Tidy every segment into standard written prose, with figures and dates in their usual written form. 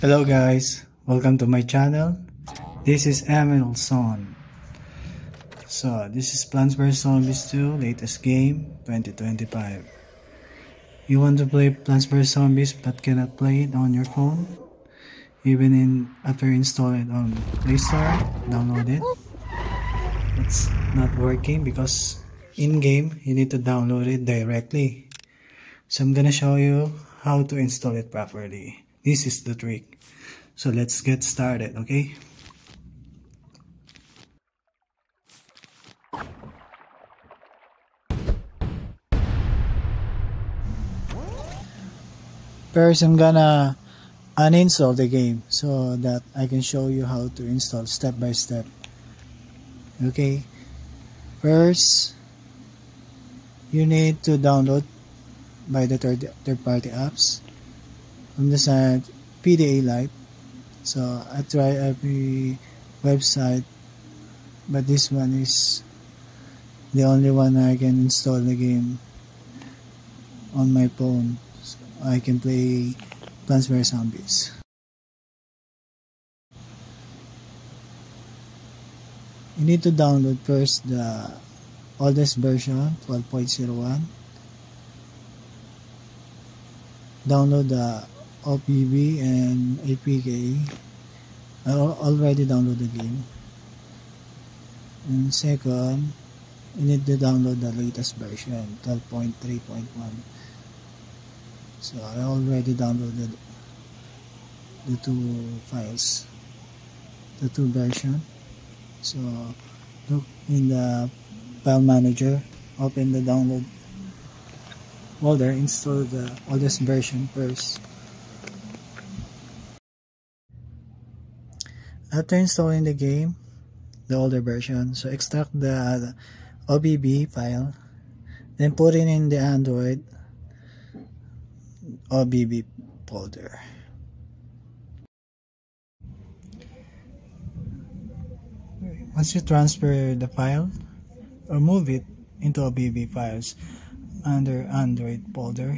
Hello guys, welcome to my channel. This is Emilson. So this is Plants vs Zombies 2 latest game 2025. You want to play Plants vs Zombies but cannot play it on your phone? Even after install it on Play Store, download it. It's not working because in game you need to download it directly. So I'm gonna show you how to install it properly. This is the trick. So let's get started, okay? First, I'm gonna uninstall the game so that I can show you how to install step by step. Okay, first you need to download by the third party apps from the site PDA Lite. So I try every website, but this one is the only one I can install the game on my phone. So I can play Plants vs Zombies. You need to download first the oldest version 12.01. Download the OBB and APK. I already downloaded the game. And second, you need to download the latest version 12.3.1. So I already downloaded the two files, the two versions. So look in the file manager, open the download folder, install the oldest version first. After installing the game, the older version, so extract the OBB file, then put it in the Android OBB folder. Once you transfer the file or move it into OBB files under Android folder,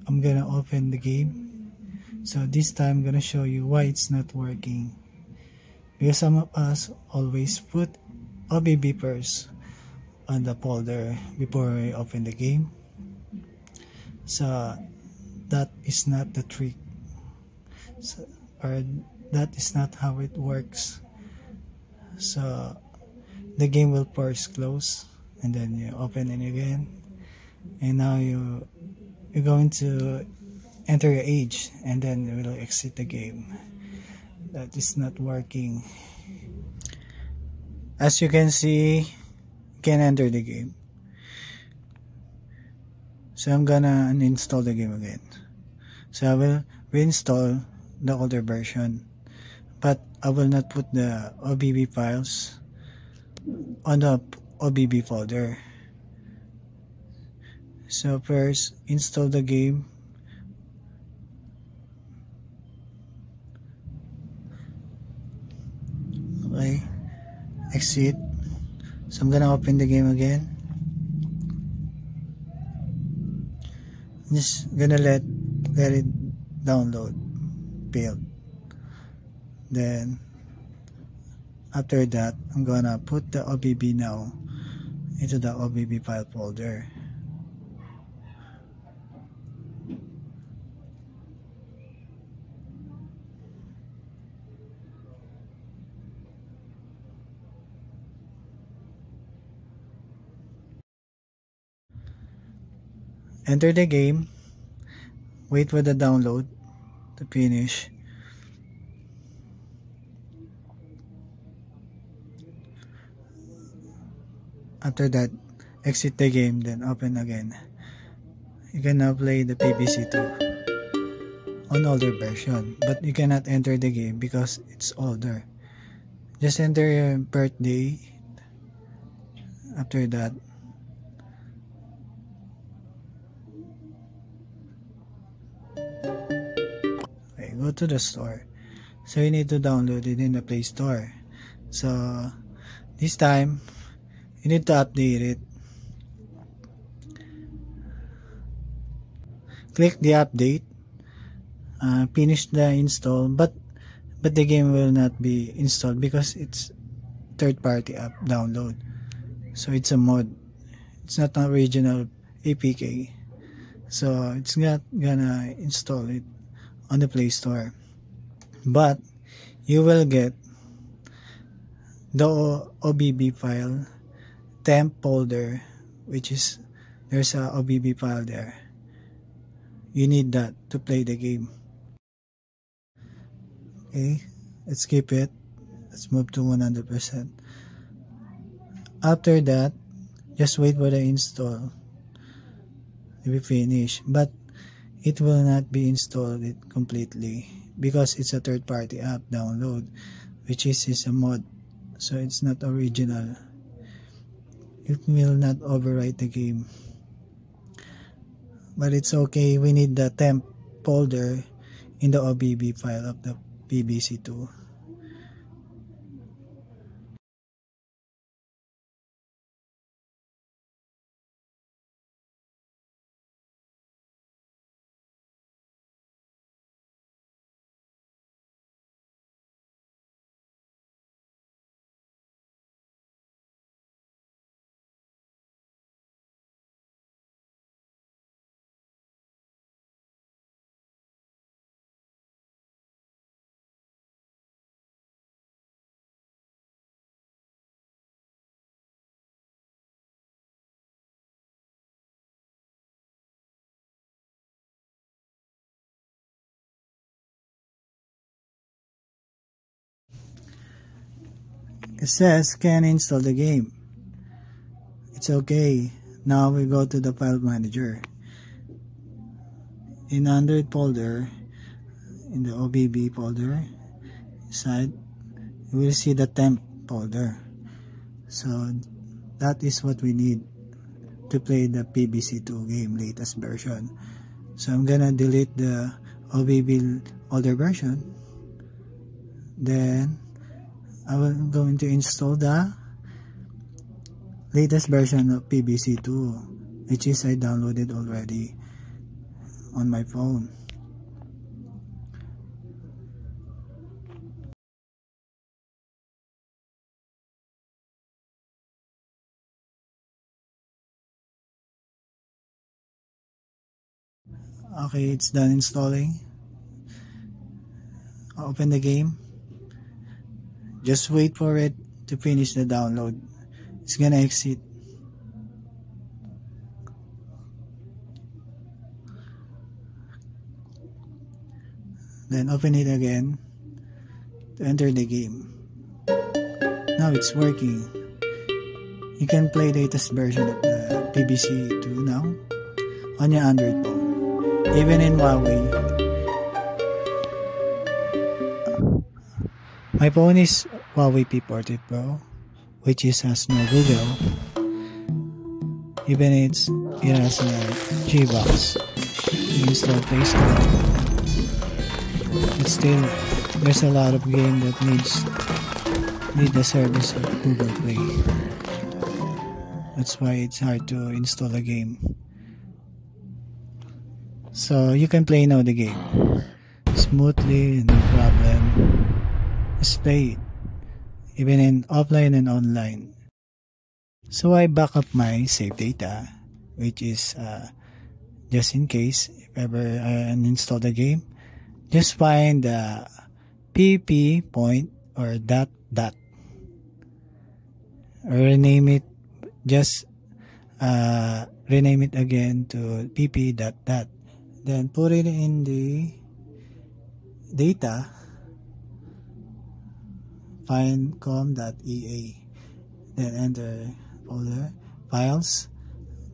I'm gonna open the game. So this time I'm gonna show you why it's not working. Because some of us always put OBB first on the folder before we open the game. So that is not the trick, or that is not how it works. So the game will first close and then you open it again, and now you're going to enter your age and then you will exit the game. That is not working. As you can see, you can enter the game. So I'm gonna uninstall the game again. So I will reinstall the older version, but I will not put the OBB files on the OBB folder. So first, install the game. Okay, exit. So I'm gonna open the game again. I'm just gonna let it download, build. Then after that, I'm gonna put the OBB now into the OBB file folder. Enter the game, wait for the download to finish. After that, exit the game, then open again. You can now play the PBC2 on older version, but you cannot enter the game because it's older. Just enter your birthday. After that, okay, go to the store. So you need to download it in the Play Store. So this time you need to update it. Click the update. finish the install, but the game will not be installed because it's third-party app download. So it's a mod. It's not an original APK. So it's not gonna install it on the Play Store. But you will get the OBB file, temp folder, which is there's a OBB file there. You need that to play the game. Okay, let's keep it. Let's move to 100%. After that, just wait for the install to be finished. But it will not be installed completely because it's a third-party app download, which is a mod. So it's not original. It will not overwrite the game. But it's okay. We need the temp folder in the OBB file of the PBC2. It says can install the game. It's okay. Now we go to the file manager. In Android folder, in the OBB folder, side, you will see the temp folder. So that is what we need to play the PBC2 game latest version. So I'm gonna delete the OBB older version. Then I'm going to install the latest version of PBC2, which is I downloaded already on my phone. Okay, it's done installing. Open the game. Just wait for it to finish the download. It's gonna exit. Then open it again to enter the game. Now it's working. You can play the latest version of the PBC2 now on your Android phone, even in Huawei. My phone is Huawei P40 Pro, which has no Google. Even it has a Gbox to install Play Store. But still, there's a lot of games that need the service of Google Play. That's why it's hard to install a game. So you can play now the game smoothly, no problem. Just play it, even in offline and online. So I back up my save data, which is just in case if ever I uninstall the game. Just find the pp point or dot or rename it. Just rename it again to pp dot. Then put it in the data. Find com.ea. Then enter folder files,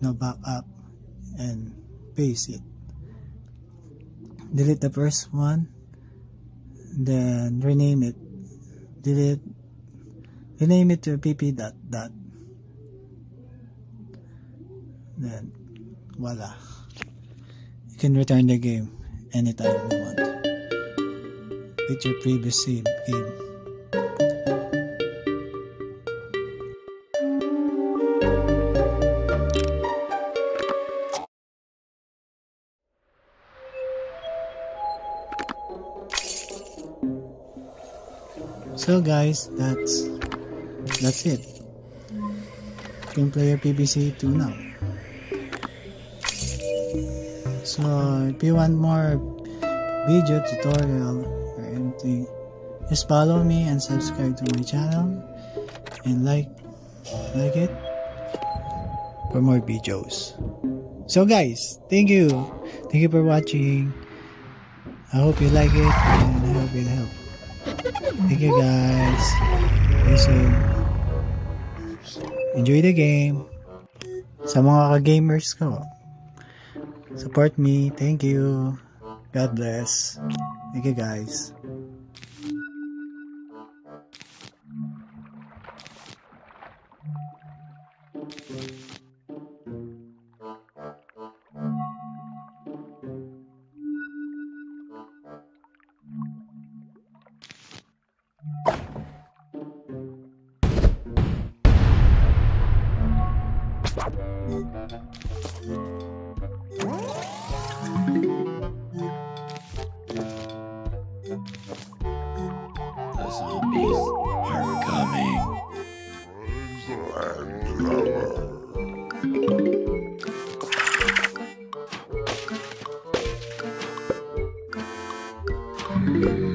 no backup, and paste it. Delete the first one, then rename it. Rename it to pp dot. Then voila, you can return the game anytime you want with your previous save game. So guys, that's it. You can play your PBC 2 now. So if you want more video tutorial or anything, just follow me and subscribe to my channel and like it for more videos. So guys, thank you for watching. I hope you like it and I hope it helped. Thank you guys. Listen, enjoy the game. Sa mga ka-gamers ko, support me. Thank you. God bless. Thank you guys. The zombies are coming.